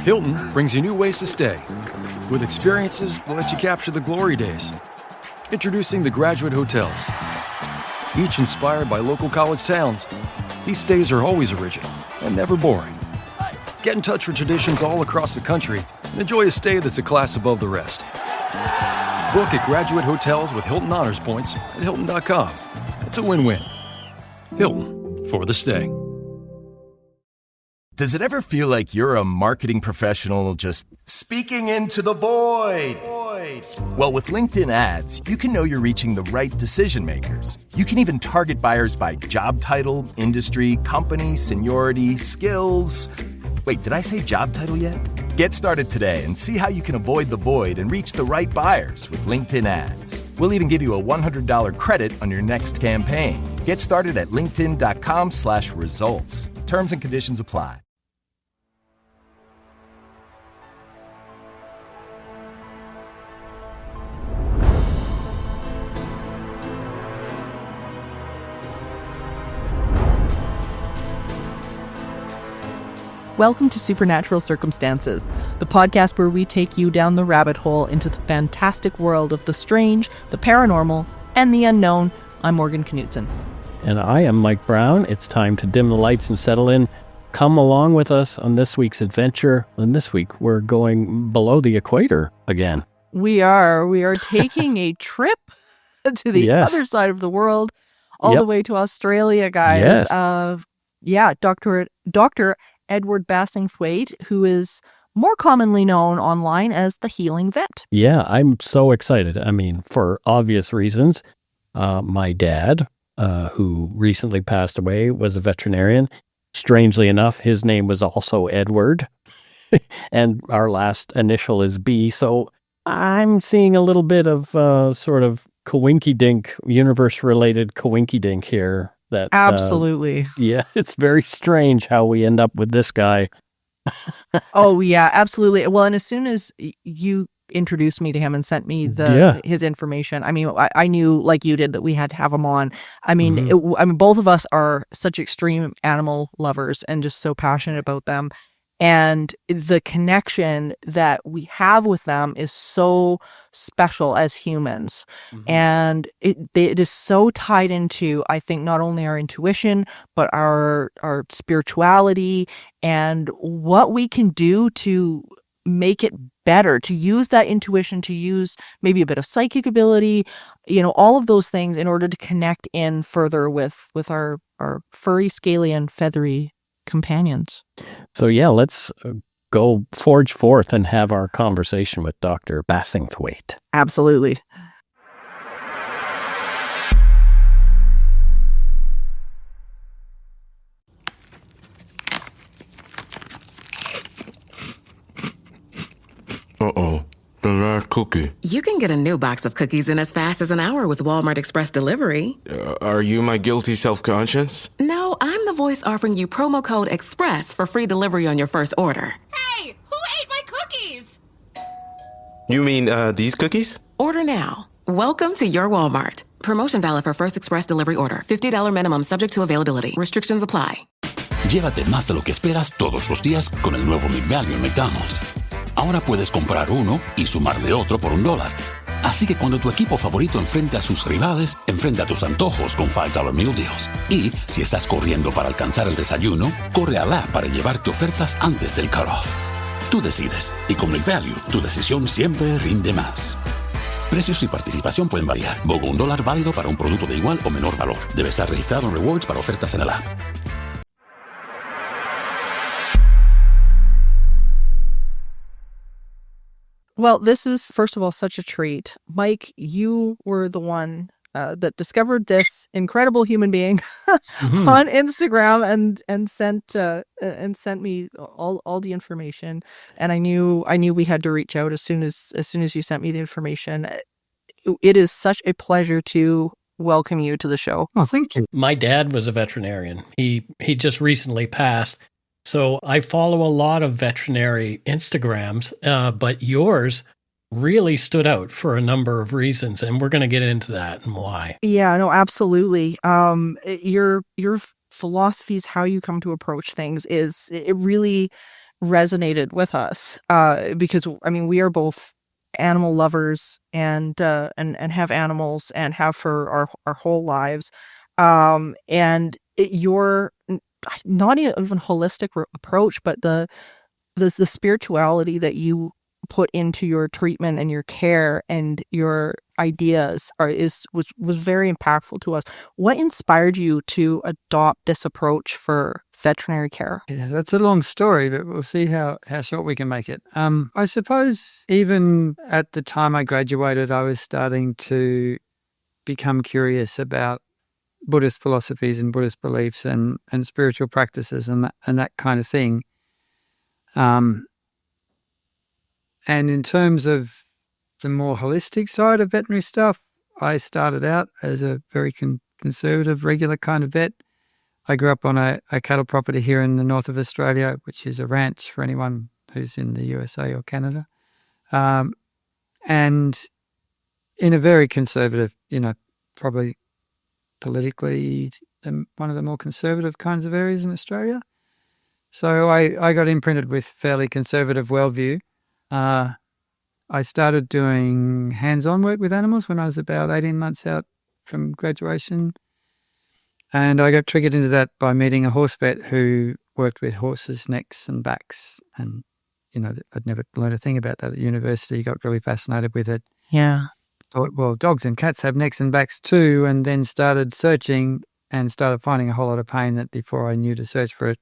Hilton brings you new ways to stay. With experiences that let you capture the glory days. Introducing the Graduate Hotels. Each inspired by local college towns, these stays are always original and never boring. Get in touch with traditions all across the country and enjoy a stay that's a class above the rest. Book at Graduate Hotels with Hilton Honors Points at Hilton.com. It's a win-win. Hilton, for the stay. Does it ever feel like you're a marketing professional just speaking into the void? Well, with LinkedIn ads, you can know you're reaching the right decision makers. You can even target buyers by job title, industry, company, seniority, skills. Wait, did I say job title yet? Get started today and see how you can avoid the void and reach the right buyers with LinkedIn ads. We'll even give you a $100 credit on your next campaign. Get started at linkedin.com/results. Terms and conditions apply. Welcome to Supernatural Circumstances, the podcast where we take you down the rabbit hole into the fantastic world of the strange, the paranormal, and the unknown. I'm Morgan Knudsen. And I am Mike Browne. It's time to dim the lights and settle in. Come along with us on this week's adventure. And this week, we're going below the equator again. We are taking a trip to the other side of the world, all the way to Australia, guys. Yes. Dr. Edward Bassingthwaighte, who is more commonly known online as the Healing Vet. Yeah, I'm so excited. I mean, for obvious reasons. My dad, who recently passed away, was a veterinarian. Strangely enough, his name was also Edward, and our last initial is B. So I'm seeing a little bit of sort of coinky-dink, universe-related coinky-dink here. That absolutely. It's very strange how we end up with this guy. Oh, yeah, absolutely. Well, and as soon as you introduced me to him and sent me his information, I mean, I knew, like you did, that we had to have him on. I mean, both of us are such extreme animal lovers and just so passionate about them. And the connection that we have with them is so special as humans. And it is so tied into, I think, not only our intuition, but our spirituality and what we can do to make it better, to use that intuition, to use maybe a bit of psychic ability, all of those things in order to connect in further with our furry, scaly, and feathery companions. So let's go forge forth and have our conversation with Dr. Bassingthwaighte. Absolutely. Uh-oh. The last cookie. You can get a new box of cookies in as fast as an hour with Walmart Express Delivery. Are you my guilty self-conscience? No, I'm the voice offering you promo code EXPRESS for free delivery on your first order. Hey, who ate my cookies? You mean, these cookies? Order now. Welcome to your Walmart. Promotion valid for first express delivery order. $50 minimum subject to availability. Restrictions apply. Llévate más de lo que esperas todos los días con el nuevo McValue en McDonald's. Ahora puedes comprar uno y sumarle otro por $1. Así que cuando tu equipo favorito enfrente a sus rivales, enfrenta tus antojos con $5 Meal Deals. Y si estás corriendo para alcanzar el desayuno, corre al app para llevarte ofertas antes del cutoff. Tú decides, y con McValue, tu decisión siempre rinde más. Precios y participación pueden variar. BOGO $1 válido para un producto de igual o menor valor. Debe estar registrado en Rewards para ofertas en el app. Well, this is, first of all, such a treat. Mike, you were the one that discovered this incredible human being on Instagram and sent me all the information. And I knew we had to reach out as soon as you sent me the information. It is such a pleasure to welcome you to the show. Oh, thank you. My dad was a veterinarian. He just recently passed. So I follow a lot of veterinary Instagrams, but yours really stood out for a number of reasons, and we're going to get into that and why. Yeah, no, absolutely. Your philosophies, how you come to approach things, it really resonated with us because I mean we are both animal lovers and have animals and have for our whole lives, and your not even holistic approach, but the spirituality that you put into your treatment and your care and your ideas was very impactful to us. What inspired you to adopt this approach for veterinary care? Yeah, that's a long story, but we'll see how short we can make it. I suppose even at the time I graduated, I was starting to become curious about Buddhist philosophies and Buddhist beliefs and spiritual practices and that kind of thing. And in terms of the more holistic side of veterinary stuff, I started out as a very conservative, regular kind of vet. I grew up on a cattle property here in the north of Australia, which is a ranch for anyone who's in the USA or Canada. And in a very conservative, probably politically one of the more conservative kinds of areas in Australia. So I got imprinted with fairly conservative worldview. I started doing hands-on work with animals when I was about 18 months out from graduation. And I got triggered into that by meeting a horse vet who worked with horses' necks and backs. And, I'd never learned a thing about that at university, got really fascinated with it. Yeah. Thought, well, dogs and cats have necks and backs too, and then started searching and started finding a whole lot of pain that before I knew to search for it,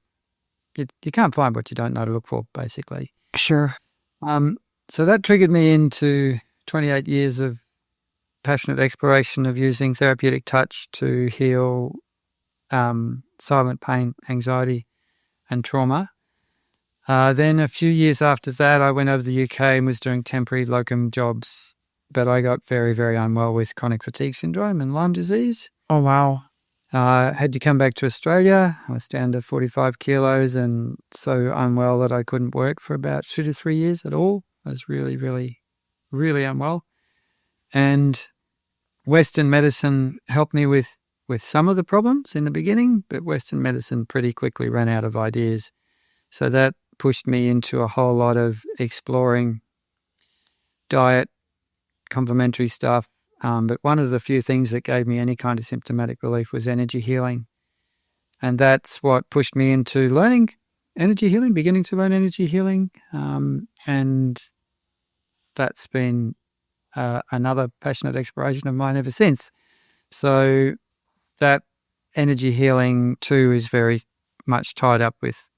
you can't find what you don't know to look for, basically. Sure. So that triggered me into 28 years of passionate exploration of using therapeutic touch to heal silent pain, anxiety, and trauma. Then a few years after that, I went over to the UK and was doing temporary locum jobs, but I got very, very unwell with chronic fatigue syndrome and Lyme disease. Oh, wow. Had to come back to Australia. I was down to 45 kilos and so unwell that I couldn't work for about 2 to 3 years at all. I was really, really, really unwell. And Western medicine helped me with some of the problems in the beginning, but Western medicine pretty quickly ran out of ideas. So that pushed me into a whole lot of exploring diet, complementary stuff. But one of the few things that gave me any kind of symptomatic relief was energy healing. And that's what pushed me into learning energy healing, beginning to learn energy healing. And that's been another passionate exploration of mine ever since. So that energy healing too is very much tied up with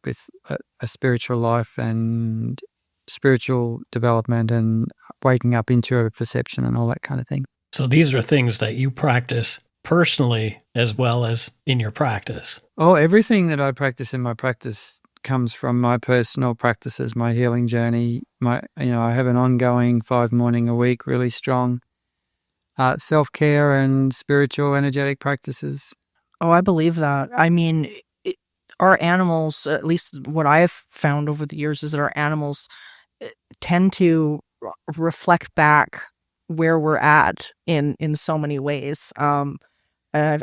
a spiritual life and spiritual development and waking up into a perception and all that kind of thing. So these are things that you practice personally as well as in your practice. Oh, everything that I practice in my practice comes from my personal practices, my healing journey. I have an ongoing 5 morning a week, really strong self-care and spiritual energetic practices. Oh, I believe that. I mean, our animals, at least what I have found over the years, is that our animals tend to reflect back where we're at in so many ways. And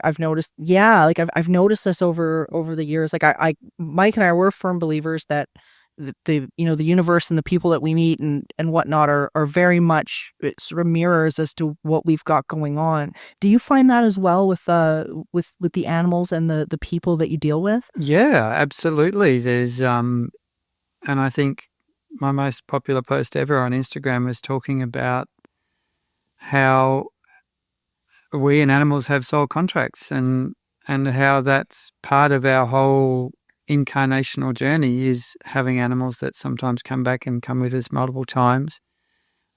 I've noticed, I've noticed this over the years. Like Mike and I were firm believers that the universe and the people that we meet and whatnot are very much sort of mirrors as to what we've got going on. Do you find that as well with the animals and the people that you deal with? Yeah, absolutely. There's and I think my most popular post ever on Instagram was talking about how we and animals have soul contracts and how that's part of our whole incarnational journey is having animals that sometimes come back and come with us multiple times.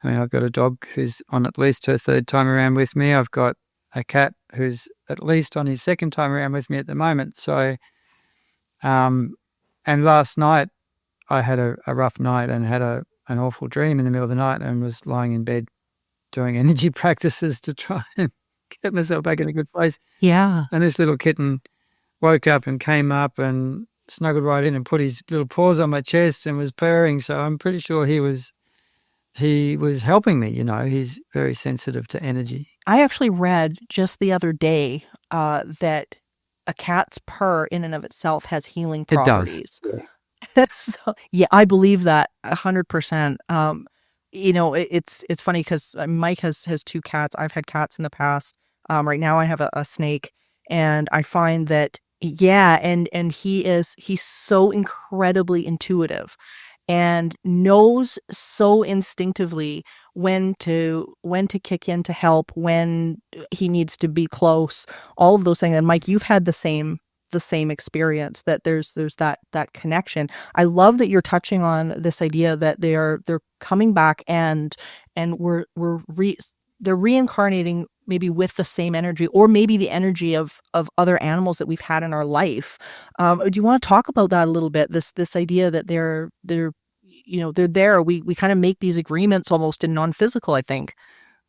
I mean, I've got a dog who's on at least her 3rd time around with me. I've got a cat who's at least on his 2nd time around with me at the moment. So, and last night I had a rough night and had an awful dream in the middle of the night and was lying in bed doing energy practices to try and get myself back in a good place. Yeah. And this little kitten woke up and came up and snuggled right in and put his little paws on my chest and was purring. So I'm pretty sure he was helping me. He's very sensitive to energy. I actually read just the other day that a cat's purr in and of itself has healing properties. It does. So, yeah, I believe that 100%. It's funny because Mike has two cats. I've had cats in the past. Right now I have a snake, and I find that, yeah, and he's so incredibly intuitive and knows so instinctively when to kick in to help, when he needs to be close, all of those things. And Mike, you've had the same experience, that there's that connection. I love that you're touching on this idea that they're coming back, and they're reincarnating maybe with the same energy, or maybe the energy of other animals that we've had in our life. Do you want to talk about that a little bit? This idea that they're there. We kind of make these agreements almost in non-physical, I think.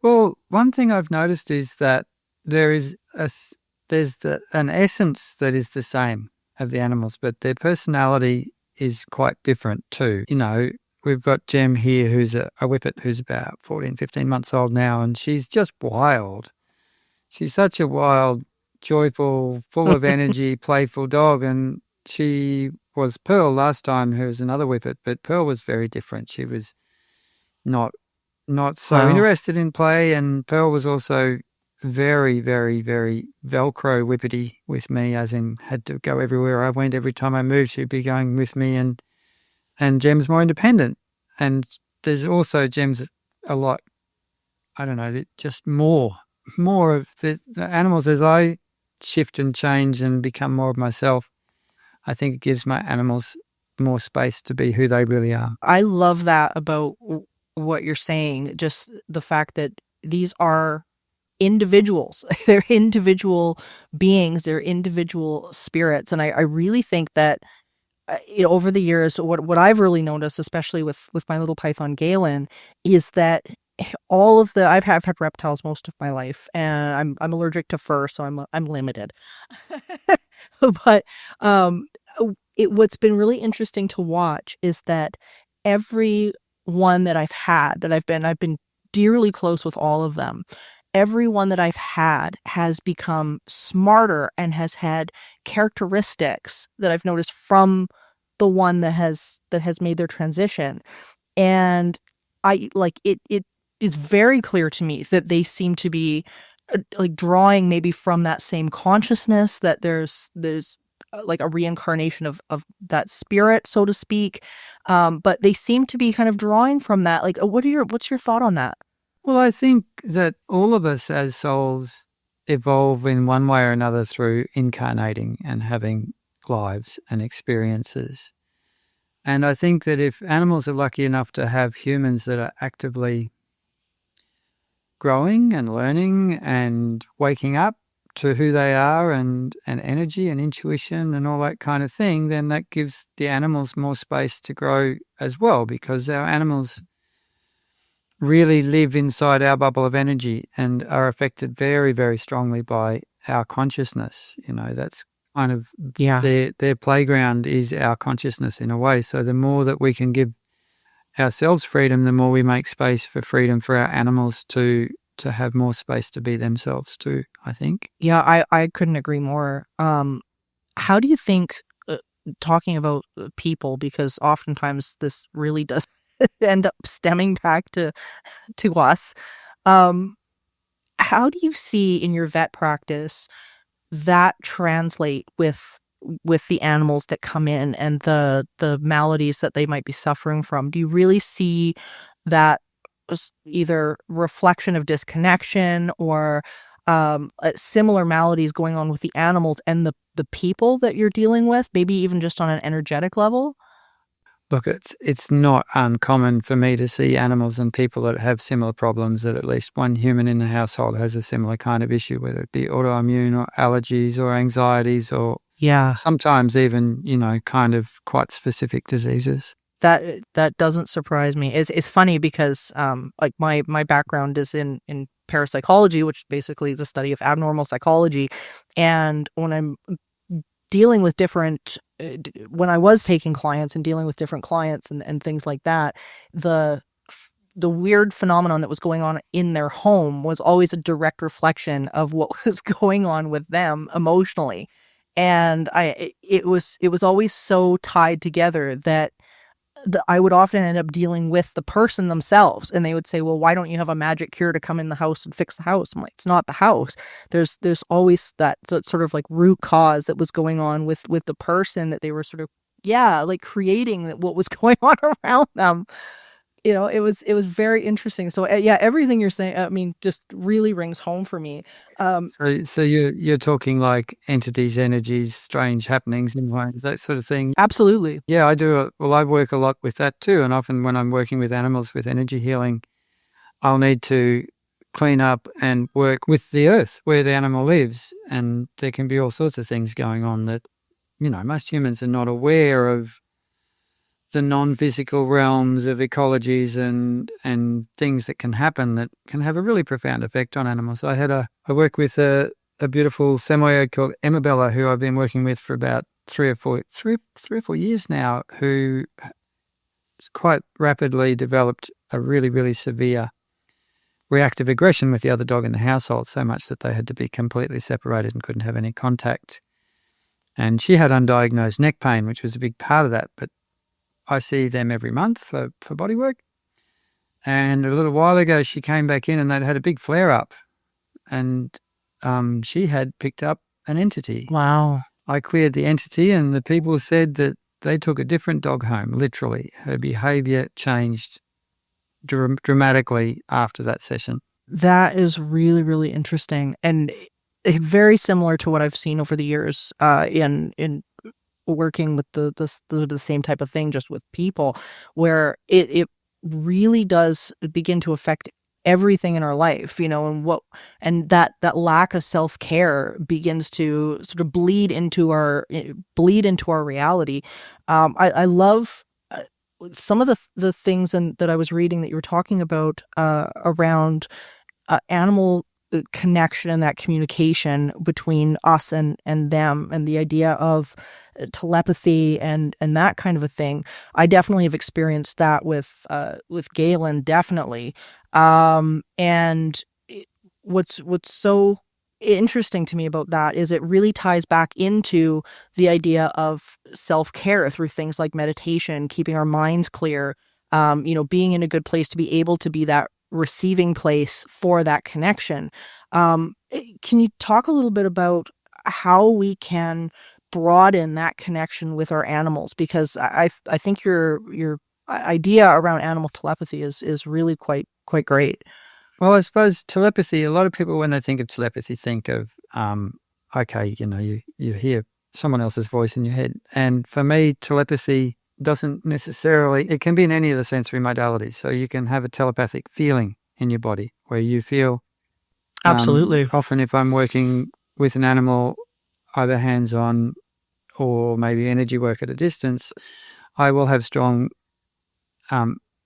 Well, one thing I've noticed is that there's an essence that is the same of the animals, but their personality is quite different too. We've got Jem here, who's a whippet, who's about 14, 15 months old now, and she's just wild. She's such a wild, joyful, full of energy, playful dog. And she was Pearl last time, who was another whippet, but Pearl was very different. She was not so interested in play, and Pearl was also very, very, very Velcro whippety with me, as in had to go everywhere I went. Every time I moved, she'd be going with me, and Jem's more independent. And there's also Jem's a lot, I don't know, just more of the animals. As I shift and change and become more of myself, I think it gives my animals more space to be who they really are. I love that about what you're saying, just the fact that these are individuals. They're individual beings, they're individual spirits. And I really think that over the years, what I've really noticed, especially with my little python Galen, is that all of I've had reptiles most of my life, and I'm allergic to fur, so I'm limited. But what's been really interesting to watch is that every one that I've been dearly close with all of them. Every one that I've had has become smarter and has had characteristics that I've noticed from the one that has made their transition. And I like it is very clear to me that they seem to be like drawing maybe from that same consciousness, that there's like a reincarnation of that spirit, so to speak. But they seem to be kind of drawing from that. Like, what's your thought on that? Well, I think that all of us as souls evolve in one way or another through incarnating and having lives and experiences. And I think that if animals are lucky enough to have humans that are actively growing and learning and waking up to who they are, and energy and intuition and all that kind of thing, then that gives the animals more space to grow as well, because our animals really live inside our bubble of energy and are affected very, very strongly by our consciousness. That's kind of their playground is our consciousness in a way. So the more that we can give ourselves freedom, the more we make space for freedom for our animals to have more space to be themselves too, I think. Yeah, I couldn't agree more. How do you think, talking about people, because oftentimes this really does end up stemming back to us. How do you see in your vet practice that translate with the animals that come in and the maladies that they might be suffering from? Do you really see that either reflection of disconnection or similar maladies going on with the animals and the people that you're dealing with, maybe even just on an energetic level? Look, it's not uncommon for me to see animals and people that have similar problems, that at least one human in the household has a similar kind of issue, whether it be autoimmune or allergies or anxieties or sometimes even, kind of quite specific diseases. That doesn't surprise me. It's funny because like my background is in parapsychology, which basically is the study of abnormal psychology. And when I'm dealing with when I was taking clients and dealing with different clients and things like that, the weird phenomenon that was going on in their home was always a direct reflection of what was going on with them emotionally. And it was always so tied together that I would often end up dealing with the person themselves, and they would say, well, why don't you have a magic cure to come in the house and fix the house? I'm like, it's not the house. There's always that sort of like root cause that was going on with the person, that they were sort of, like creating what was going on around them. It was very interesting. So everything you're saying, I mean, just really rings home for me. So you're talking like entities, energies, strange happenings, in ways, that sort of thing. Absolutely. Yeah, I do. I work a lot with that too. And often when I'm working with animals with energy healing, I'll need to clean up and work with the earth where the animal lives. And there can be all sorts of things going on that, most humans are not aware of, the non-physical realms of ecologies and things that can happen that can have a really profound effect on animals. I work with a beautiful Samoyed called Emabella, who I've been working with for about 3 or 4 years now, who has quite rapidly developed a really, really severe reactive aggression with the other dog in the household, so much that they had to be completely separated and couldn't have any contact. And she had undiagnosed neck pain, which was a big part of that, but I see them every month for bodywork. And a little while ago, she came back in and they'd had a big flare-up. And she had picked up an entity. Wow. I cleared the entity and the people said that they took a different dog home, literally. Her behaviour changed dramatically after that session. That is really, really interesting. And very similar to what I've seen over the years in working with the same type of thing, just with people, where it really does begin to affect everything in our life, and that lack of self-care begins to sort of bleed into our reality. I love some of the things that I was reading that you were talking about around animal connection and that communication between us and them, and the idea of telepathy and that kind of a thing. I definitely have experienced that with Galen, definitely. And what's so interesting to me about that is it really ties back into the idea of self-care through things like meditation, keeping our minds clear, being in a good place to be able to be that receiving place for that connection. Can you talk a little bit about how we can broaden that connection with our animals? Because I think your idea around animal telepathy is really quite great. Well, I suppose telepathy, a lot of people when they think of telepathy think of, okay, you hear someone else's voice in your head. And for me, telepathy doesn't necessarily, it can be in any of the sensory modalities. So you can have a telepathic feeling in your body where you feel. Absolutely. Often if I'm working with an animal, either hands-on or maybe energy work at a distance, I will have strong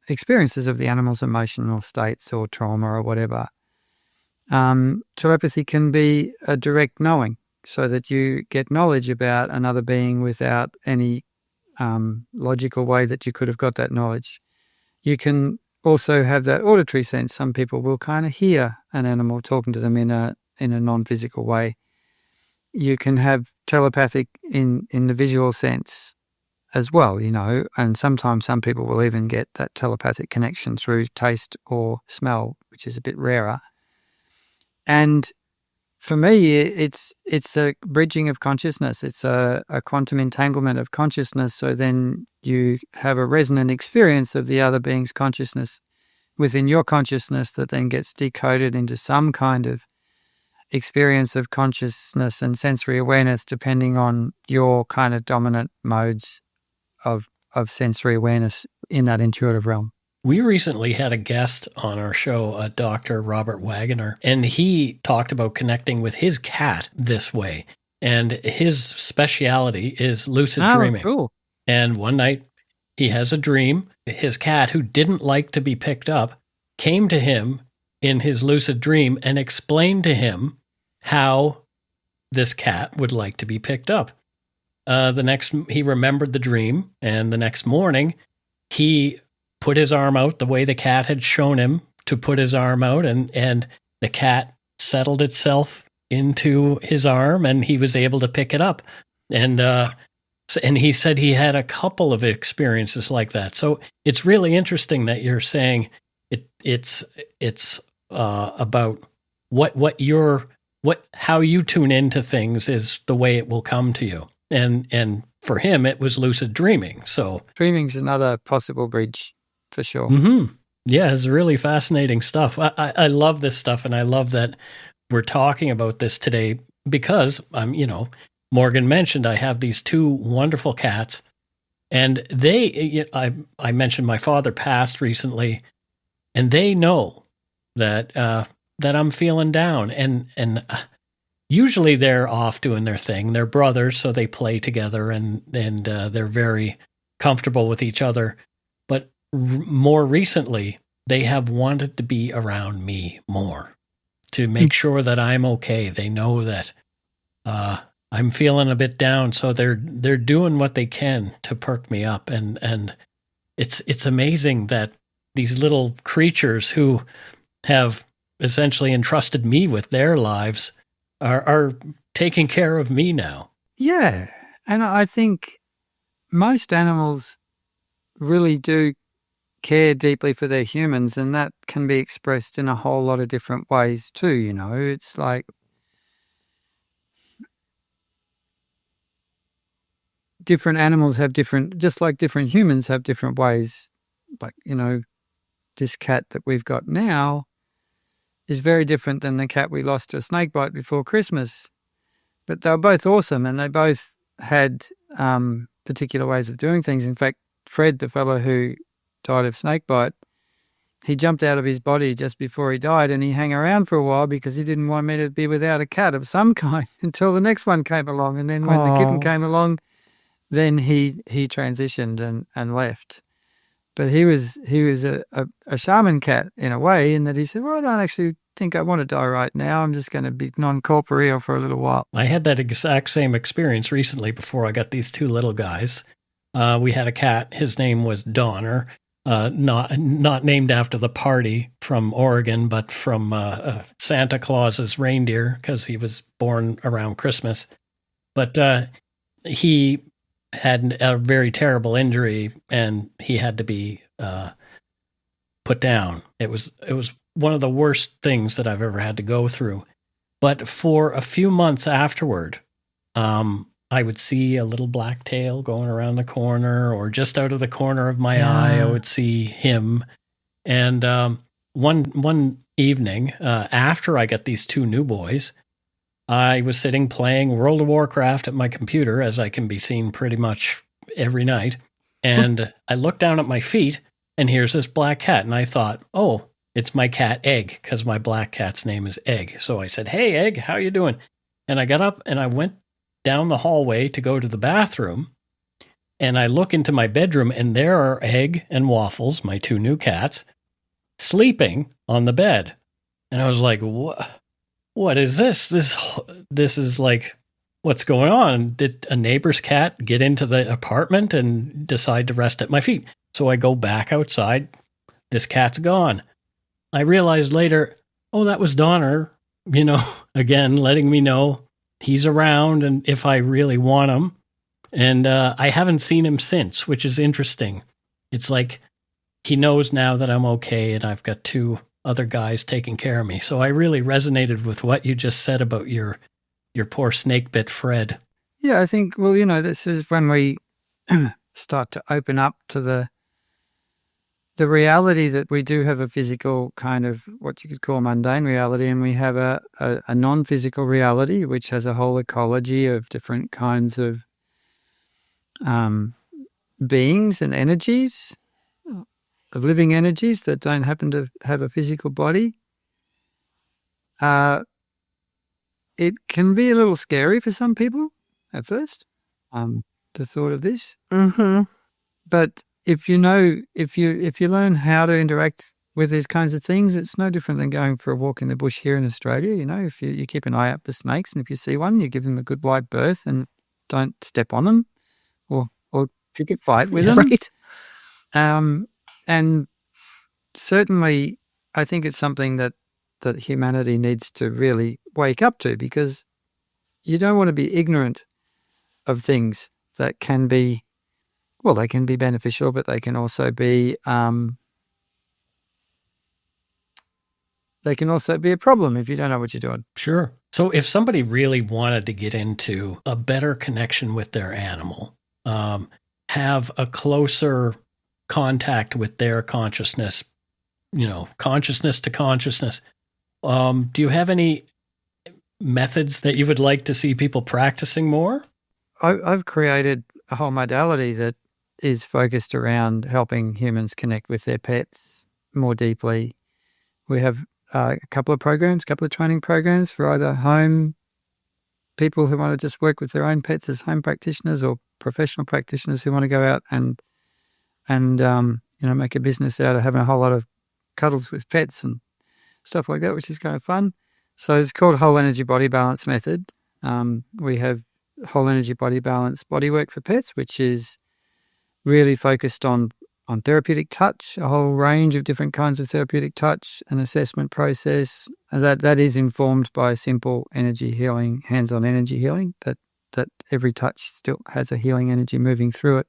experiences of the animal's emotional states or trauma or whatever. Telepathy can be a direct knowing, so that you get knowledge about another being without any logical way that you could have got that knowledge. You can also have that auditory sense. Some people will kind of hear an animal talking to them in a non-physical way. You can have telepathic in the visual sense as well, and sometimes some people will even get that telepathic connection through taste or smell, which is a bit rarer. And for me, it's a bridging of consciousness. It's a quantum entanglement of consciousness. So then you have a resonant experience of the other being's consciousness within your consciousness that then gets decoded into some kind of experience of consciousness and sensory awareness, depending on your kind of dominant modes of sensory awareness in that intuitive realm. We recently had a guest on our show, Dr. Robert Wagner, and he talked about connecting with his cat this way. And his speciality is lucid dreaming. Cool. And one night he has a dream. His cat, who didn't like to be picked up, came to him in his lucid dream and explained to him how this cat would like to be picked up. He remembered the dream, and the next morning he put his arm out the way the cat had shown him to put his arm out, and the cat settled itself into his arm, and he was able to pick it up And and he said he had a couple of experiences like that. So it's really interesting that you're saying it's about how you tune into things is the way it will come to you. And for him, it was lucid dreaming. So dreaming's another possible bridge for sure. Mm-hmm. Yeah, it's really fascinating stuff. I love this stuff, and I love that we're talking about this today because Morgan mentioned I have these two wonderful cats, and I mentioned my father passed recently, and they know that that I'm feeling down, and usually they're off doing their thing. They're brothers, so they play together, and they're very comfortable with each other. But more recently, they have wanted to be around me more to make sure that I'm okay. They know that I'm feeling a bit down, so they're doing what they can to perk me up, and it's amazing that these little creatures who have essentially entrusted me with their lives are taking care of me now. Yeah, and I think most animals really do care deeply for their humans, and that can be expressed in a whole lot of different ways too. It's like different animals have different, just like different humans have different ways. Like, this cat that we've got now is very different than the cat we lost to a snake bite before Christmas. But they were both awesome, and they both had particular ways of doing things. In fact, Fred, the fellow who died of snake bite, he jumped out of his body just before he died, and he hung around for a while because he didn't want me to be without a cat of some kind until the next one came along. And then when the kitten came along, then he transitioned and left. But he was a shaman cat in a way, in that he said, well, I don't actually think I want to die right now. I'm just going to be non-corporeal for a little while. I had that exact same experience recently before I got these two little guys. We had a cat. His name was Donner, not named after the party from Oregon, but from Santa Claus's reindeer, because he was born around Christmas. But he had a very terrible injury, and he had to be put down. It was one of the worst things that I've ever had to go through. But for a few months afterward, I would see a little black tail going around the corner, or just out of the corner of my eye, I would see him. And one evening, after I got these two new boys, I was sitting playing World of Warcraft at my computer, as I can be seen pretty much every night. And I looked down at my feet, and here's this black cat. And I thought, oh, it's my cat Egg, because my black cat's name is Egg. So I said, hey, Egg, how you doing? And I got up and I went down the hallway to go to the bathroom. And I look into my bedroom, and there are Egg and Waffles, my two new cats, sleeping on the bed. And I was like, what is this? This is like, what's going on? Did a neighbor's cat get into the apartment and decide to rest at my feet? So I go back outside. This cat's gone. I realized later, oh, that was Donner, again, letting me know he's around and if I really want him. And I haven't seen him since, which is interesting. It's like he knows now that I'm okay, and I've got two other guys taking care of me. So I really resonated with what you just said about your poor snake bit Fred. Yeah, I think, well, this is when we start to open up to the reality that we do have a physical kind of what you could call mundane reality, and we have a non-physical reality, which has a whole ecology of different kinds of beings and energies, of living energies that don't happen to have a physical body. It can be a little scary for some people at first, the thought of this. Mm-hmm. But if you learn how to interact with these kinds of things, it's no different than going for a walk in the bush here in Australia. If you keep an eye out for snakes, and if you see one, you give them a good wide berth and don't step on them, or pick a fight with them. Right. And certainly, I think it's something that humanity needs to really wake up to, because you don't want to be ignorant of things that can be, well, they can be beneficial, but they can also be a problem if you don't know what you're doing. Sure. So if somebody really wanted to get into a better connection with their animal, have a closer contact with their consciousness, consciousness to consciousness, do you have any methods that you would like to see people practicing more? I've created a whole modality that is focused around helping humans connect with their pets more deeply. We have a couple of training programs for either home people who want to just work with their own pets as home practitioners, or professional practitioners who want to go out and make a business out of having a whole lot of cuddles with pets and stuff like that, which is kind of fun. So it's called Whole Energy Body Balance Method. We have Whole Energy Body Balance Bodywork for Pets, which is really focused on therapeutic touch, a whole range of different kinds of therapeutic touch, an assessment process that is informed by simple energy healing, hands-on energy healing, that every touch still has a healing energy moving through it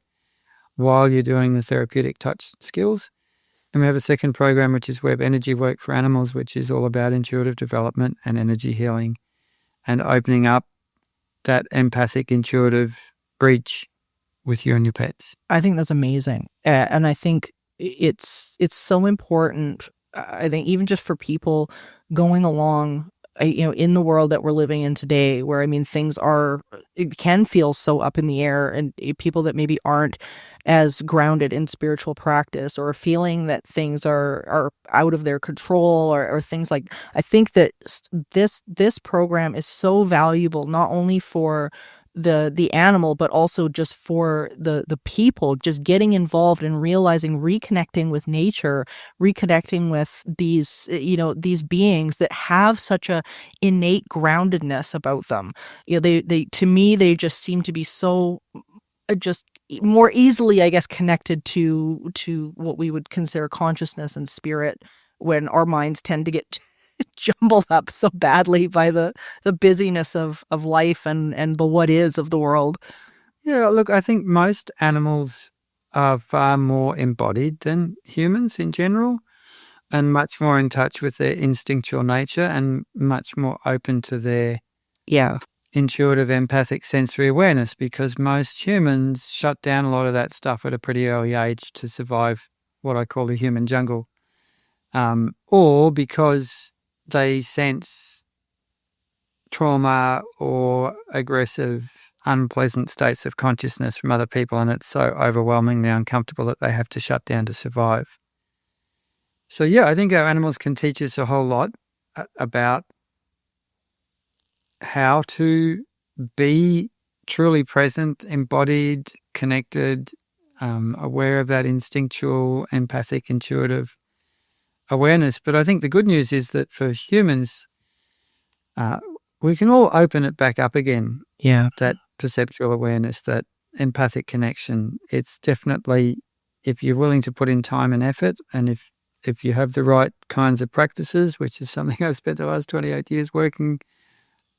while you're doing the therapeutic touch skills. And we have a second program, which is WEBB Energy Work for Animals, which is all about intuitive development and energy healing and opening up that empathic, intuitive breach with you and your pets. I think that's amazing. And I think it's so important, I think, even just for people going along, in the world that we're living in today, where, things it can feel so up in the air, and people that maybe aren't as grounded in spiritual practice, or feeling that things are out of their control, or things like, I think that this program is so valuable, not only for the animal, but also just for the people, just getting involved and realizing, reconnecting with nature, reconnecting with these beings that have such a innate groundedness about them. They to me, they just seem to be so just more easily, I guess, connected to what we would consider consciousness and spirit, when our minds tend to get jumbled up so badly by the busyness of life and the what is of the world. Yeah, look, I think most animals are far more embodied than humans in general, and much more in touch with their instinctual nature, and much more open to their intuitive, empathic sensory awareness, because most humans shut down a lot of that stuff at a pretty early age to survive what I call the human jungle, or because they sense trauma or aggressive, unpleasant states of consciousness from other people, and it's so overwhelmingly uncomfortable that they have to shut down to survive. So yeah, I think our animals can teach us a whole lot about how to be truly present, embodied, connected, aware of that instinctual, empathic, intuitive awareness. But I think the good news is that for humans, we can all open it back up again. Yeah. That perceptual awareness, that empathic connection. It's definitely, if you're willing to put in time and effort, and if you have the right kinds of practices, which is something I've spent the last 28 years working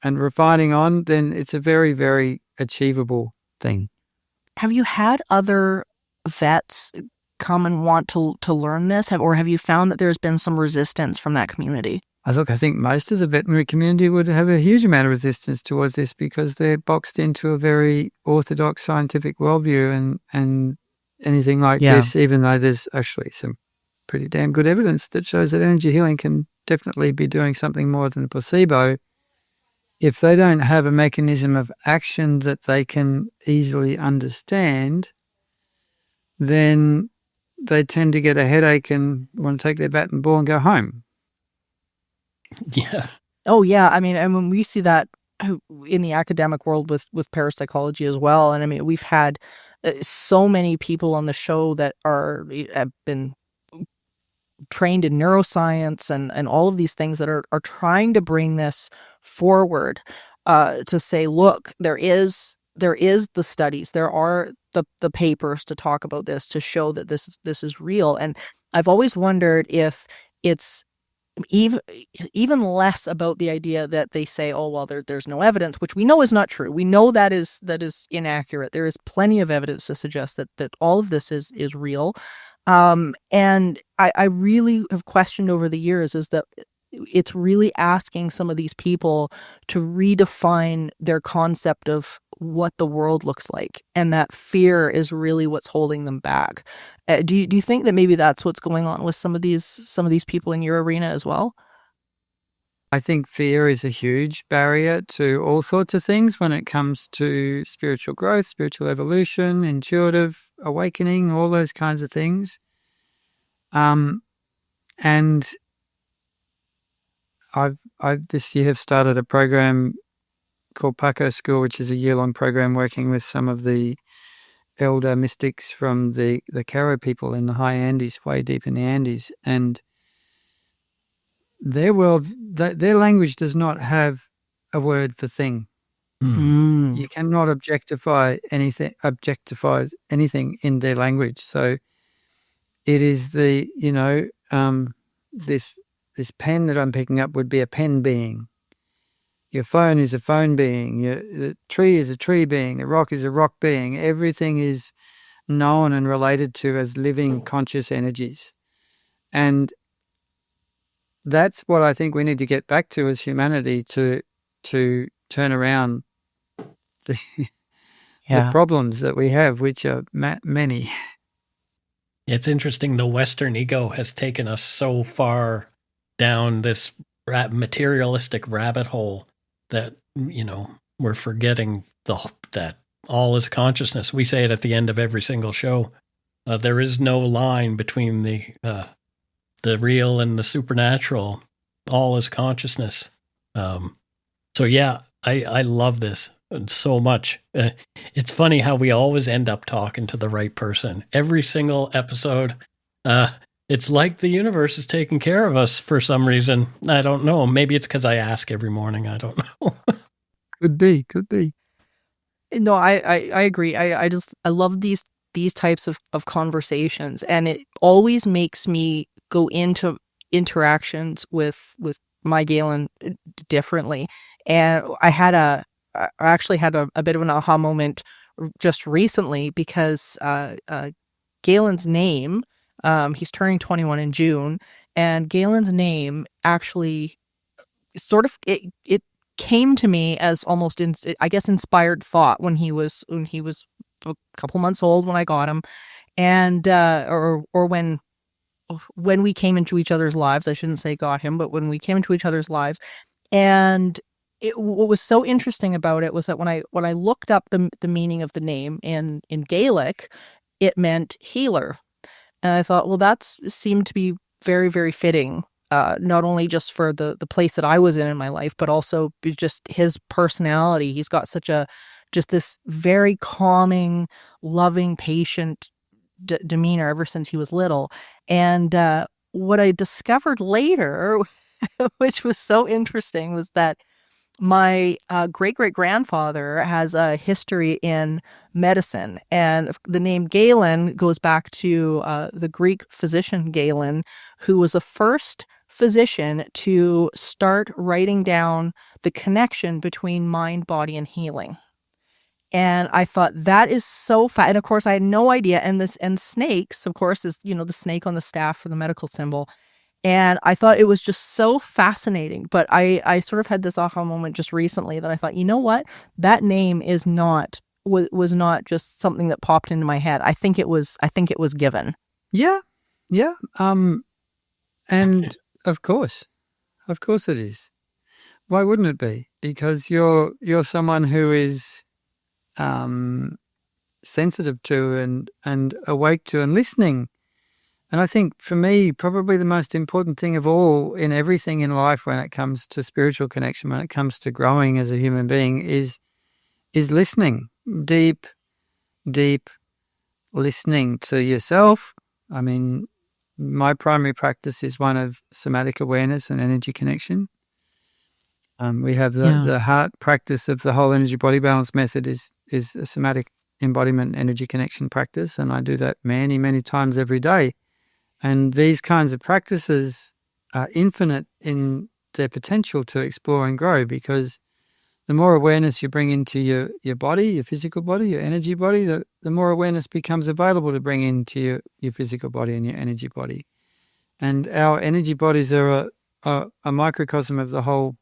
and refining on, then it's a very, very achievable thing. Have you had other vets come and want to learn this? Or have you found that there's been some resistance from that community? I think most of the veterinary community would have a huge amount of resistance towards this, because they're boxed into a very orthodox scientific worldview, and anything like this, even though there's actually some pretty damn good evidence that shows that energy healing can definitely be doing something more than a placebo, if they don't have a mechanism of action that they can easily understand, then they tend to get a headache and want to take their bat and ball and go home. Yeah. Oh, yeah. And when we see that in the academic world with parapsychology as well, and we've had so many people on the show that have been trained in neuroscience and all of these things that are trying to bring this forward, to say, look, there is the studies, there are the papers to talk about this, to show that this is real. And I've always wondered if it's even less about the idea that they say, oh, well, there's no evidence, which we know is not true. We know that is inaccurate. There is plenty of evidence to suggest that all of this is real. And I really have questioned over the years is that it's really asking some of these people to redefine their concept of what the world looks like, and that fear is really what's holding them back. Do you think that maybe that's what's going on with some of these people in your arena as well? I think fear is a huge barrier to all sorts of things when it comes to spiritual growth, spiritual evolution, intuitive awakening, all those kinds of things. And I've this year have started a program called Paco School, which is a year-long program working with some of the elder mystics from the Caro people in the high Andes, way deep in the Andes. And their world, their language does not have a word for thing. You cannot objectify anything in their language. So it is this pen that I'm picking up would be a pen being. Your phone is a phone being. The tree is a tree being. The rock is a rock being. Everything is known and related to as living conscious energies. And that's what I think we need to get back to as humanity to turn around the problems that we have, which are many. It's interesting. The Western ego has taken us so far down this materialistic rabbit hole that, we're forgetting that all is consciousness. We say it at the end of every single show. There is no line between the real and the supernatural. All is consciousness. So yeah, I love this so much. It's funny how we always end up talking to the right person. Every single episode, it's like the universe is taking care of us for some reason. I don't know. Maybe it's because I ask every morning. I don't know. Could be. No, I agree. I love these types of conversations, and it always makes me go into interactions with my Galen differently. And I actually had a bit of an aha moment just recently because Galen's name, he's turning 21 in June, and Galen's name actually sort of it came to me as almost inspired thought when he was a couple months old when I got him, and or when we came into each other's lives. I shouldn't say got him, but when we came into each other's lives. And what was so interesting about it was that when I looked up the meaning of the name in Gaelic, it meant healer. And I thought, well, that seemed to be very, very fitting, not only just for the place that I was in my life, but also just his personality. He's got just this very calming, loving, patient demeanor ever since he was little. And what I discovered later, which was so interesting, was that my great-great-grandfather has a history in medicine, and the name Galen goes back to the Greek physician Galen, who was the first physician to start writing down the connection between mind, body, and healing. And I thought that is so and of course I had no idea. And snakes, of course, is the snake on the staff for the medical symbol. And I thought it was just so fascinating. But I sort of had this aha moment just recently that I thought, you know what? That name was not just something that popped into my head. I think it was given. Yeah. And of course it is. Why wouldn't it be? Because you're someone who is sensitive to and awake to and listening. And I think for me, probably the most important thing of all in everything in life when it comes to spiritual connection, when it comes to growing as a human being, is listening. Deep listening to yourself. I mean, my primary practice is one of somatic awareness and energy connection. We have the heart practice of the whole energy body balance method is a somatic embodiment energy connection practice, and I do that many, many times every day. And these kinds of practices are infinite in their potential to explore and grow, because the more awareness you bring into your body, your physical body, your energy body, the more awareness becomes available to bring into your physical body and your energy body. And our energy bodies are a microcosm of the whole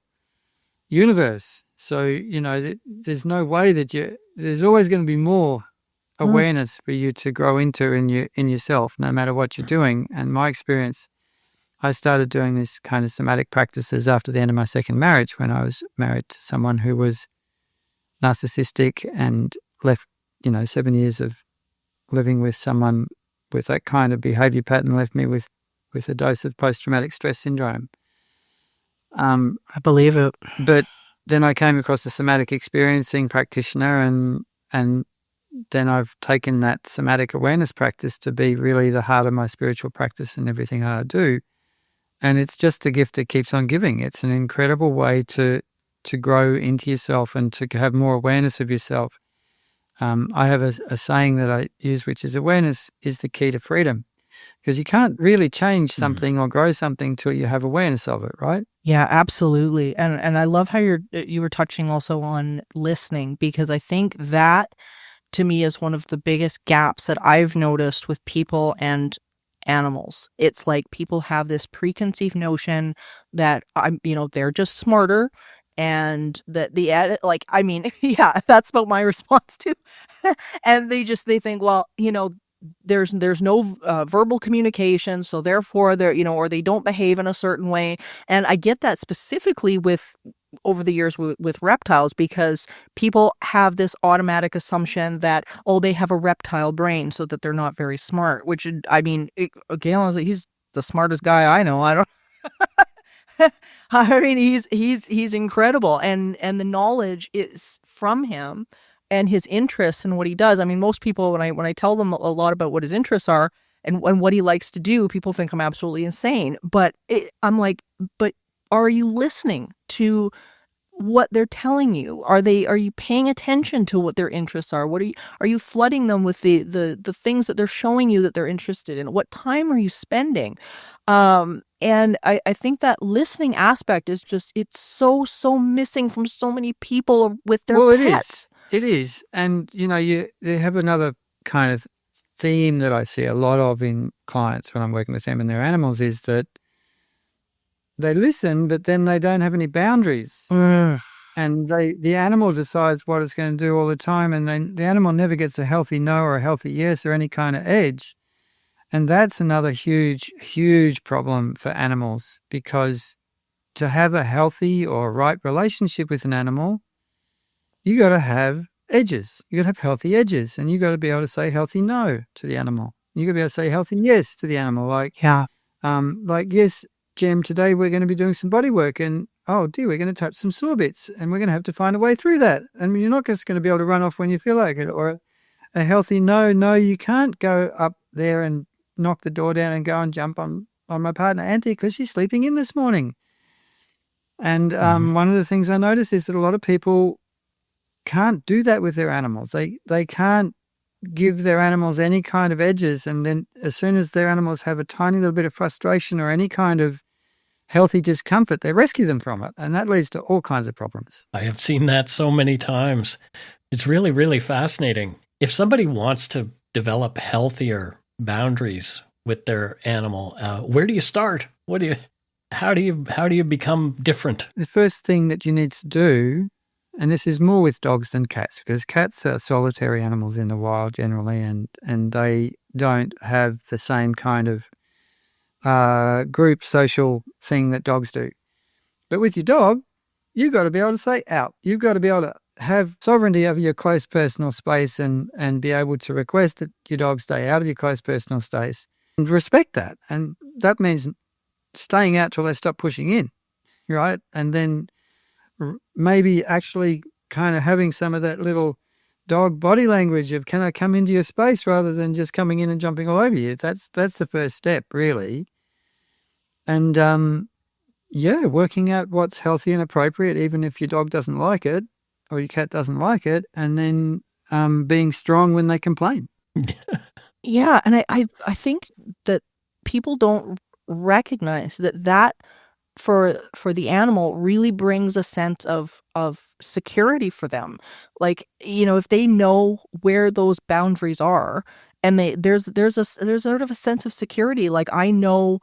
universe. So, there's no way that there's always going to be more awareness for you to grow into in yourself, no matter what you're doing. And my experience, I started doing this kind of somatic practices after the end of my second marriage, when I was married to someone who was narcissistic and left, 7 years of living with someone with that kind of behavior pattern left me with a dose of post-traumatic stress syndrome. I believe it. But then I came across a somatic experiencing practitioner, and then I've taken that somatic awareness practice to be really the heart of my spiritual practice and everything I do. And it's just a gift that keeps on giving. It's an incredible way to grow into yourself and to have more awareness of yourself. I have a saying that I use, which is awareness is the key to freedom, because you can't really change something or grow something till you have awareness of it, right? Yeah, absolutely. And I love how you were touching also on listening, because I think that to me is one of the biggest gaps that I've noticed with people and animals. It's like people have this preconceived notion that they're just smarter, and that yeah, that's about my response too. And they think, well, there's no verbal communication, so therefore they're or they don't behave in a certain way. And I get that specifically over the years with reptiles, because people have this automatic assumption that, they have a reptile brain, so that they're not very smart, which Galen, he's the smartest guy I know. I don't I mean, he's incredible, and the knowledge is from him, and his interests and what he does. I mean, most people, when I tell them a lot about what his interests are and what he likes to do, people think I'm absolutely insane. But I'm like, but are you listening to what they're telling you? Are you paying attention to what their interests are? Are you flooding them with the things that they're showing you that they're interested in? What time are you spending? And I think that listening aspect is it's so missing from so many people with their pets. It is. And, they have another kind of theme that I see a lot of in clients when I'm working with them and their animals, is that they listen, but then they don't have any boundaries. And the animal decides what it's going to do all the time, and then the animal never gets a healthy no or a healthy yes or any kind of edge. And that's another huge, huge problem for animals, because to have a healthy or right relationship with an animal, you got to have edges. You got to have healthy edges, and you got to be able to say healthy no to the animal. You got to be able to say healthy yes to the animal. Like, yes, Jem, today we're going to be doing some body work, and oh dear, we're going to touch some sore bits, and we're going to have to find a way through that. And you're not just going to be able to run off when you feel like it. Or a healthy no, you can't go up there and knock the door down and go and jump on my partner Auntie because she's sleeping in this morning. And one of the things I notice is that a lot of people can't do that with their animals. They can't give their animals any kind of edges, and then as soon as their animals have a tiny little bit of frustration or any kind of healthy discomfort, they rescue them from it, and that leads to all kinds of problems. I have seen that so many times. It's really, really fascinating. If somebody wants to develop healthier boundaries with their animal, where do you start? How do you become different? The first thing that you need to do, and this is more with dogs than cats, because cats are solitary animals in the wild generally, and they don't have the same kind of group social thing that dogs do. But with your dog, you've got to be able to say out. You've got to be able to have sovereignty over your close personal space and be able to request that your dog stay out of your close personal space and respect that. And that means staying out till they stop pushing in, right? And then maybe actually kind of having some of that little dog body language of, can I come into your space, rather than just coming in and jumping all over you. That's the first step, really. And working out what's healthy and appropriate, even if your dog doesn't like it or your cat doesn't like it, and then being strong when they complain. Yeah, and I think that people don't recognize that for the animal really brings a sense of security for them. Like, if they know where those boundaries are, and there's sort of a sense of security. Like, I know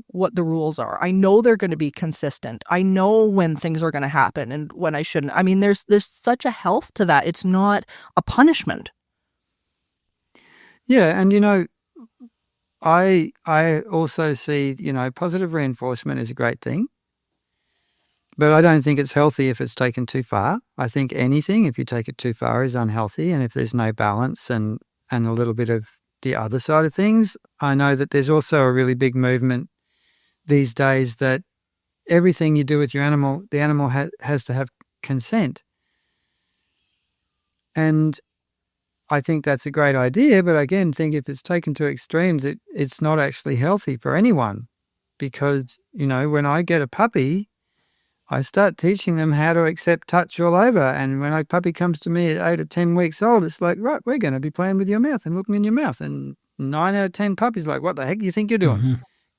what the rules are. I know they're going to be consistent. I know when things are going to happen and when I shouldn't. I mean, there's such a health to that. It's not a punishment. Yeah, and I also see, positive reinforcement is a great thing, but I don't think it's healthy if it's taken too far. I think anything, if you take it too far, is unhealthy, and if there's no balance and a little bit of the other side of things. I know that there's also a really big movement these days that everything you do with your animal, the animal has to have consent. And I think that's a great idea, but again, think if it's taken to extremes, it's not actually healthy for anyone. Because, when I get a puppy, I start teaching them how to accept touch all over. And when a puppy comes to me at 8 or 10 weeks old, it's like, right, we're going to be playing with your mouth and looking in your mouth. And 9 out of 10 puppies are like, what the heck do you think you're doing? Mm-hmm.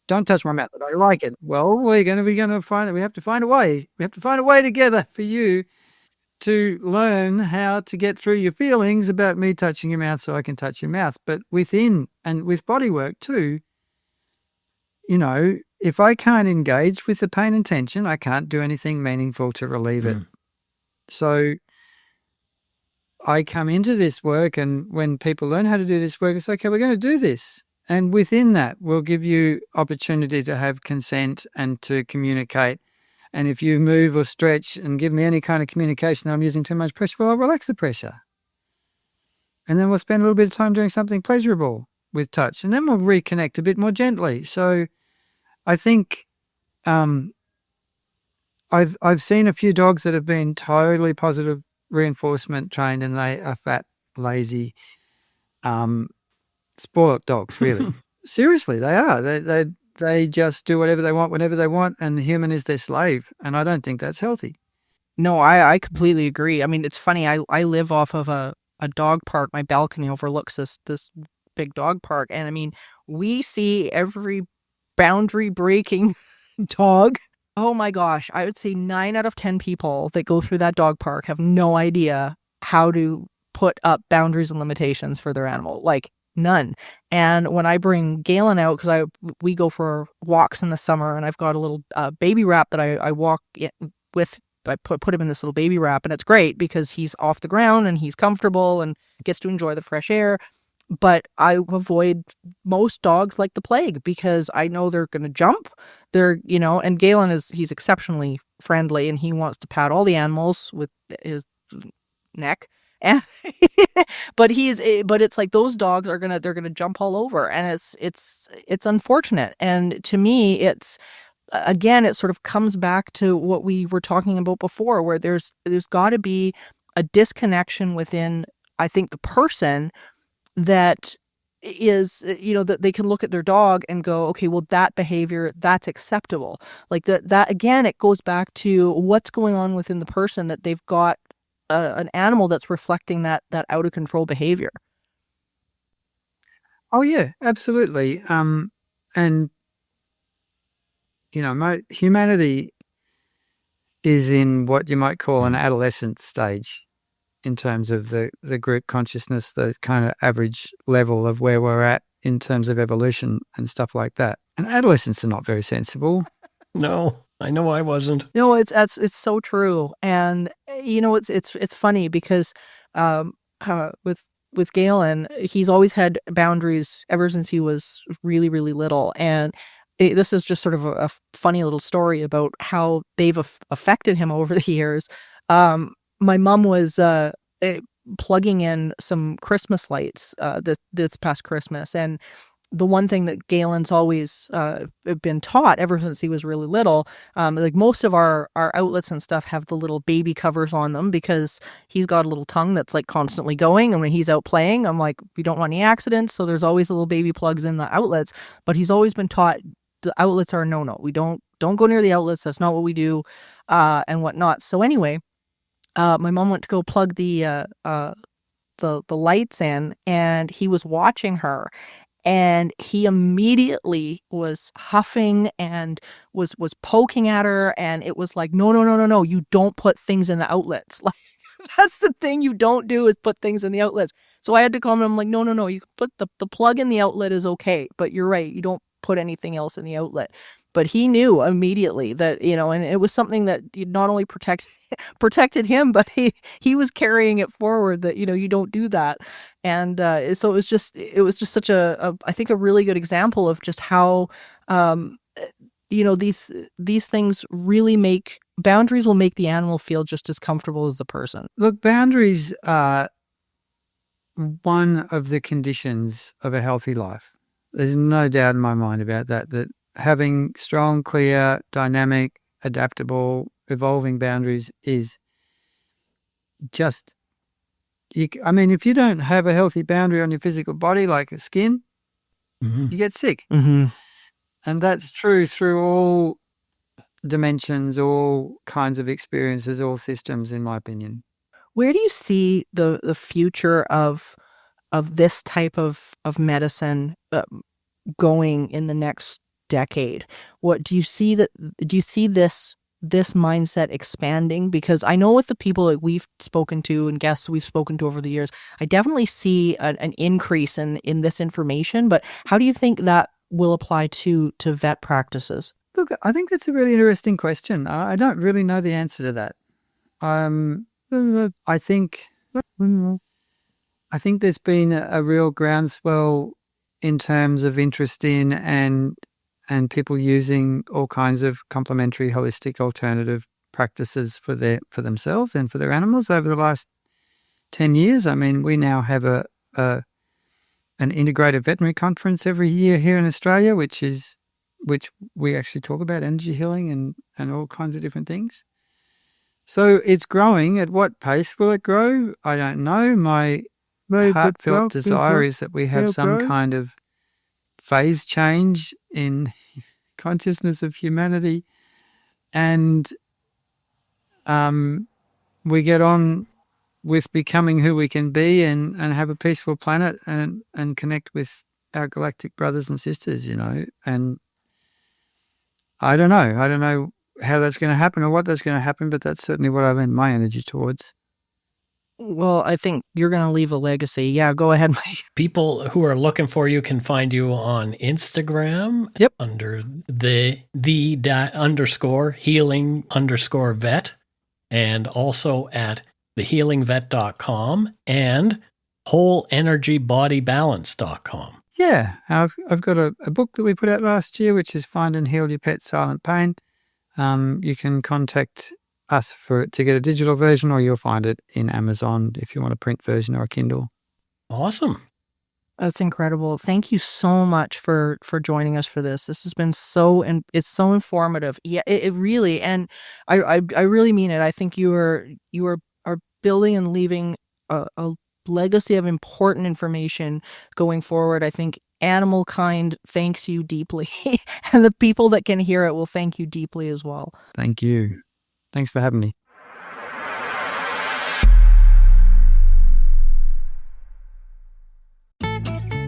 Don't touch my mouth. I don't like it. Well, we have to find a way. We have to find a way together for you to learn how to get through your feelings about me touching your mouth so I can touch your mouth. But within and with bodywork too, if I can't engage with the pain and tension, I can't do anything meaningful to relieve it. So I come into this work, and when people learn how to do this work, it's okay, we're going to do this. And within that, we'll give you opportunity to have consent and to communicate. And if you move or stretch and give me any kind of communication that I'm using too much pressure, well, I'll relax the pressure. And then we'll spend a little bit of time doing something pleasurable with touch. And then we'll reconnect a bit more gently. So I think I've seen a few dogs that have been totally positive reinforcement trained, and they are fat, lazy, spoiled dogs, really. Seriously, they are. They just do whatever they want, whenever they want, and the human is their slave. And I don't think that's healthy. No, I completely agree. I mean, it's funny. I live off of a dog park. My balcony overlooks this big dog park. And I mean, we see every boundary breaking dog. Oh my gosh. I would say 9 out of 10 people that go through that dog park have no idea how to put up boundaries and limitations for their animal. Like, none. And when I bring Galen out, because we go for walks in the summer, and I've got a little baby wrap that I walk with. I put him in this little baby wrap, and it's great because he's off the ground and he's comfortable and gets to enjoy the fresh air. But I avoid most dogs like the plague because I know they're going to jump. And Galen he's exceptionally friendly, and he wants to pat all the animals with his neck. And but it's like those dogs they're gonna jump all over, and it's unfortunate. And to me, it's again, it sort of comes back to what we were talking about before, where there's got to be a disconnection within, I think, the person that is, that they can look at their dog and go, okay, well, that behavior, that's acceptable. Like that again, it goes back to what's going on within the person, that they've got an animal that's reflecting that out of control behavior. Oh yeah, absolutely. And humanity is in what you might call an adolescent stage in terms of the group consciousness, the kind of average level of where we're at in terms of evolution and stuff like that. And adolescents are not very sensible. No, I know I wasn't. No, it's so true. And it's funny because with Galen, he's always had boundaries ever since he was really, really little. And this is just sort of a funny little story about how they've affected him over the years. My mom was plugging in some Christmas lights this past Christmas, and the one thing that Galen's always been taught ever since he was really little, like most of our outlets and stuff have the little baby covers on them because he's got a little tongue that's like constantly going, and when he's out playing, I'm like, we don't want any accidents, so there's always little baby plugs in the outlets. But he's always been taught the outlets are a no-no. We don't go near the outlets. That's not what we do, and whatnot. So anyway, my mom went to go plug the lights in, and he was watching her. And he immediately was huffing and was poking at her. And it was like, no, you don't put things in the outlets. Like, that's the thing you don't do, is put things in the outlets. So I had to call him. I'm like, no, you can put the plug in the outlet is okay. But you're right, you don't put anything else in the outlet. But he knew immediately that, and it was something that not only protected him, but he was carrying it forward that, you don't do that. And so it was just such I think a really good example of just how, these things really boundaries will make the animal feel just as comfortable as the person. Look, boundaries are one of the conditions of a healthy life. There's no doubt in my mind about that having strong, clear, dynamic, adaptable, evolving boundaries is just, if you don't have a healthy boundary on your physical body, like a skin, you get sick. Mm-hmm. And that's true through all dimensions, all kinds of experiences, all systems, in my opinion. Where do you see the future of this type of medicine going in the next decade? What do you see this mindset expanding? Because I know with the people that we've spoken to and guests we've spoken to over the years, I definitely see an increase in this information. But how do you think that will apply to vet practices? Look, I think that's a really interesting question. I don't really know the answer to that. I think there's been a real groundswell in terms of interest in and people using all kinds of complementary, holistic, alternative practices for themselves and for their animals over the last 10 years. We now have an integrated veterinary conference every year here in Australia, which we actually talk about energy healing and all kinds of different things. So it's growing. At what pace will it grow? I don't know. My heartfelt desire is that we have some kind of phase change in consciousness of humanity, and we get on with becoming who we can be and have a peaceful planet and connect with our galactic brothers and sisters, and I don't know how that's going to happen or what that's going to happen, but that's certainly what I lend my energy towards. Well, I think you're going to leave a legacy. Yeah, go ahead, Mike. People who are looking for you can find you on Instagram. Yep. Under the _healing_vet, and also at thehealingvet.com and wholeenergybodybalance.com. Yeah, I've got a book that we put out last year, which is Find and Heal Your Pet's Silent Pain. You can contact us to get a digital version, or you'll find it in Amazon if you want a print version or a Kindle. Awesome. That's incredible. Thank you so much for joining us for this. This has been it's so informative. Yeah, it really, and I really mean it. I think you are building and leaving a legacy of important information going forward. I think animal kind thanks you deeply, and the people that can hear it will thank you deeply as well. Thank you. Thanks for having me.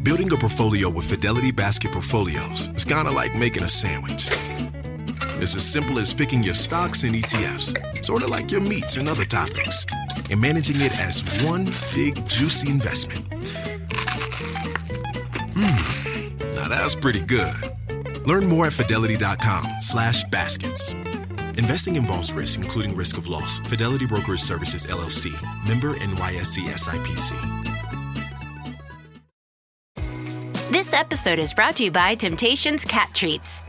Building a portfolio with Fidelity Basket Portfolios is kind of like making a sandwich. It's as simple as picking your stocks and ETFs, sort of like your meats and other toppings, and managing it as one big, juicy investment. Now that's pretty good. Learn more at fidelity.com/baskets. Investing involves risk, including risk of loss. Fidelity Brokerage Services, LLC. Member NYSE SIPC. This episode is brought to you by Temptations Cat Treats.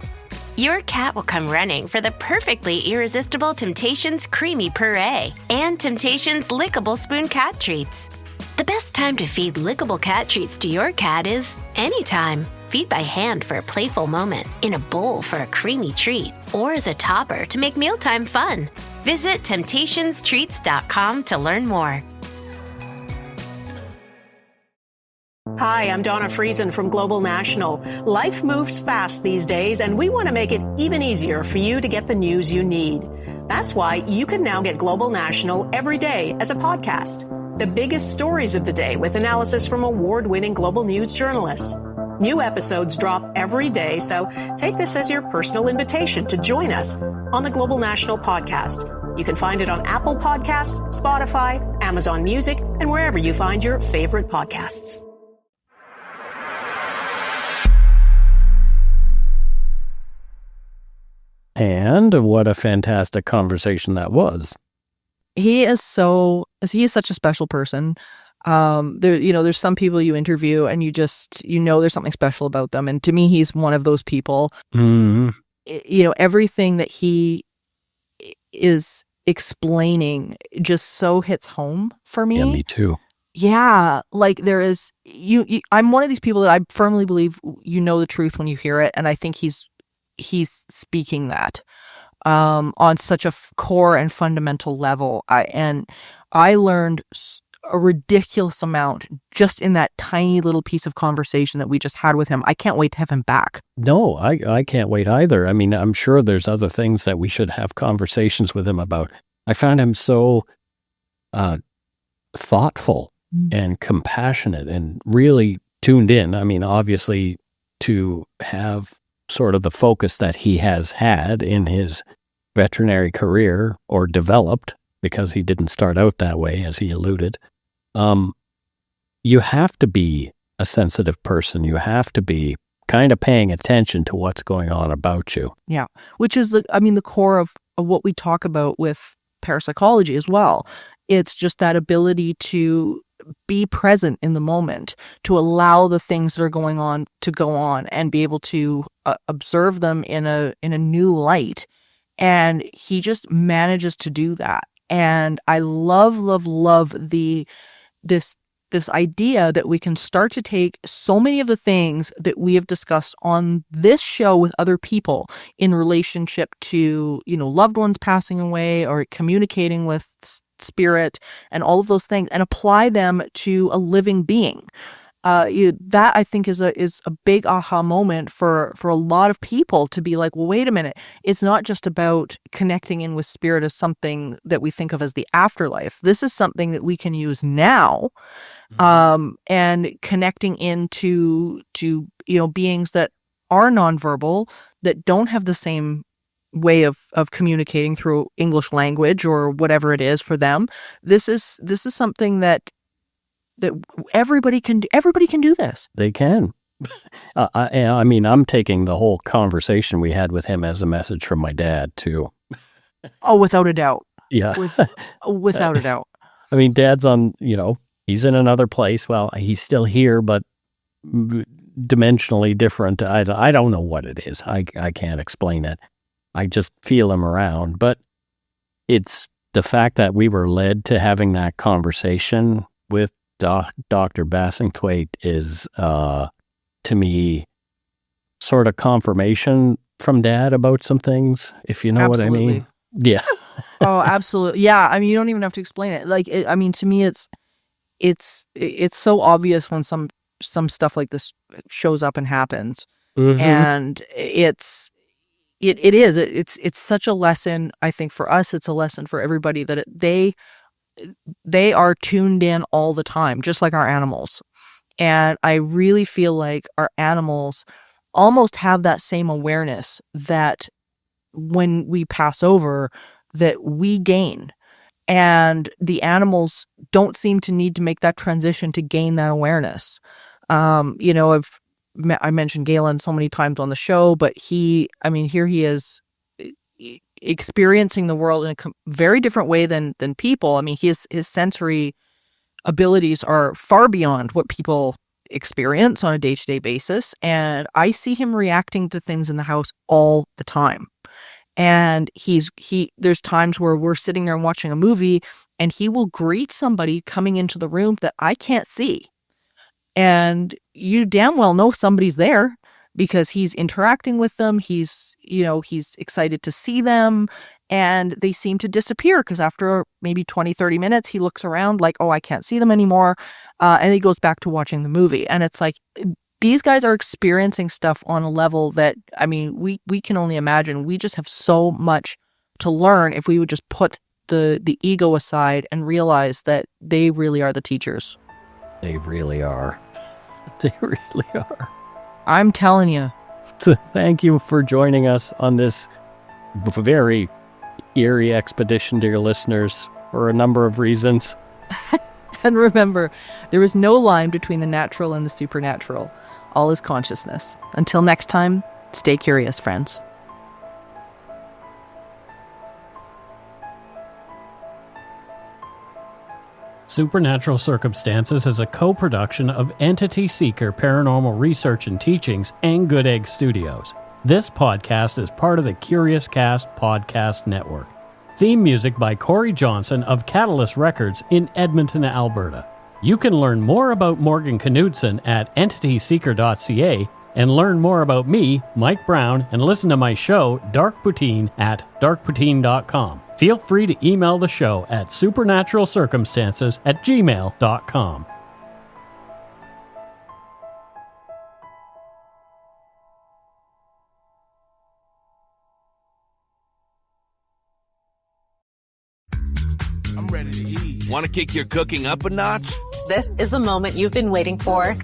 Your cat will come running for the perfectly irresistible Temptations Creamy Puree and Temptations Lickable Spoon Cat Treats. The best time to feed lickable cat treats to your cat is anytime. Feed by hand for a playful moment, in a bowl for a creamy treat, or as a topper to make mealtime fun. Visit TemptationsTreats.com to learn more. Hi, I'm Donna Friesen from Global National. Life moves fast these days, and we want to make it even easier for you to get the news you need. That's why you can now get Global National every day as a podcast. The biggest stories of the day with analysis from award-winning global news journalists. New episodes drop every day, so take this as your personal invitation to join us on the Global National Podcast. You can find it on Apple Podcasts, Spotify, Amazon Music, and wherever you find your favorite podcasts. And what a fantastic conversation that was. He is such a special person. There's some people you interview and there's something special about them. And to me, he's one of those people. Mm-hmm. Everything that he is explaining just so hits home for me. Yeah, me too. Yeah, like there is I'm one of these people that I firmly believe the truth when you hear it, and I think he's speaking that on such a core and fundamental level. I learned a ridiculous amount just in that tiny little piece of conversation that we just had with him. I can't wait to have him back. No, I can't wait either. I mean, I'm sure there's other things that we should have conversations with him about. I found him so thoughtful and compassionate and really tuned in. I mean, obviously, to have sort of the focus that he has had in his veterinary career, or developed, because he didn't start out that way, as he alluded. You have to be a sensitive person. You have to be kind of paying attention to what's going on about you. Yeah, which is the core of what we talk about with parapsychology as well. It's just that ability to be present in the moment, to allow the things that are going on to go on and be able to observe them in a new light. And he just manages to do that. And I love this idea that we can start to take so many of the things that we have discussed on this show with other people in relationship to, loved ones passing away or communicating with spirit and all of those things, and apply them to a living being. That I think is a big aha moment for a lot of people, to be like, well, wait a minute. It's not just about connecting in with spirit as something that we think of as the afterlife. This is something that we can use now, and connecting into beings that are nonverbal, that don't have the same way of communicating through English language or whatever it is for them. This is something that everybody can do this. They can. I mean, I'm taking the whole conversation we had with him as a message from my dad too. Oh, without a doubt. Yeah. Without a doubt. I mean, Dad's on, he's in another place. Well, he's still here, but dimensionally different. I don't know what it is. I can't explain it. I just feel him around. But it's the fact that we were led to having that conversation with Dr. Bassingthwaighte is, to me, sort of confirmation from Dad about some things, if you know Absolutely. what I mean. Yeah. Oh, absolutely. Yeah. I mean, you don't even have to explain it. Like, to me, it's so obvious when some stuff like this shows up and happens. Mm-hmm. And it's such a lesson. I think for us, it's a lesson for everybody that they are tuned in all the time, just like our animals. And I really feel like our animals almost have that same awareness that when we pass over, that we gain. And the animals don't seem to need to make that transition to gain that awareness. I mentioned Galen so many times on the show, but here he is experiencing the world in a very different way than people. I mean, his sensory abilities are far beyond what people experience on a day-to-day basis. And I see him reacting to things in the house all the time. And there's times where we're sitting there and watching a movie, and he will greet somebody coming into the room that I can't see. And you damn well know somebody's there because he's interacting with them. He's excited to see them, and they seem to disappear because after maybe 20, 30 minutes, he looks around like, oh, I can't see them anymore. And he goes back to watching the movie. And it's like, these guys are experiencing stuff on a level that, I mean, we can only imagine. We just have so much to learn if we would just put the ego aside and realize that they really are the teachers. They really are. They really are. I'm telling you. So thank you for joining us on this very eerie expedition, dear listeners, for a number of reasons. And remember, there is no line between the natural and the supernatural. All is consciousness. Until next time, stay curious, friends. Supernatural Circumstances is a co-production of Entity Seeker Paranormal Research and Teachings and Good Egg Studios. This podcast is part of the Curious Cast podcast network. Theme music by Corey Johnson of Catalyst Records in Edmonton, Alberta. You can learn more about Morgan Knudsen at entityseeker.ca and learn more about me, Mike Browne, and listen to my show, Dark Poutine, at darkpoutine.com. Feel free to email the show at supernaturalcircumstances@gmail.com. I'm ready to eat. Want to kick your cooking up a notch? This is the moment you've been waiting for.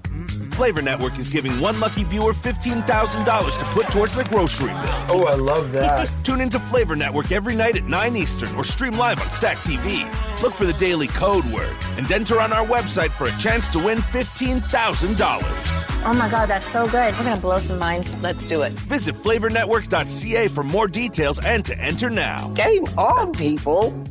Flavor Network is giving one lucky viewer $15,000 to put towards their grocery bill. Oh, I love that. Tune into Flavor Network every night at 9 Eastern or stream live on Stack TV. Look for the daily code word and enter on our website for a chance to win $15,000. Oh my God, that's so good. We're going to blow some minds. Let's do it. Visit flavornetwork.ca for more details and to enter now. Game on, people.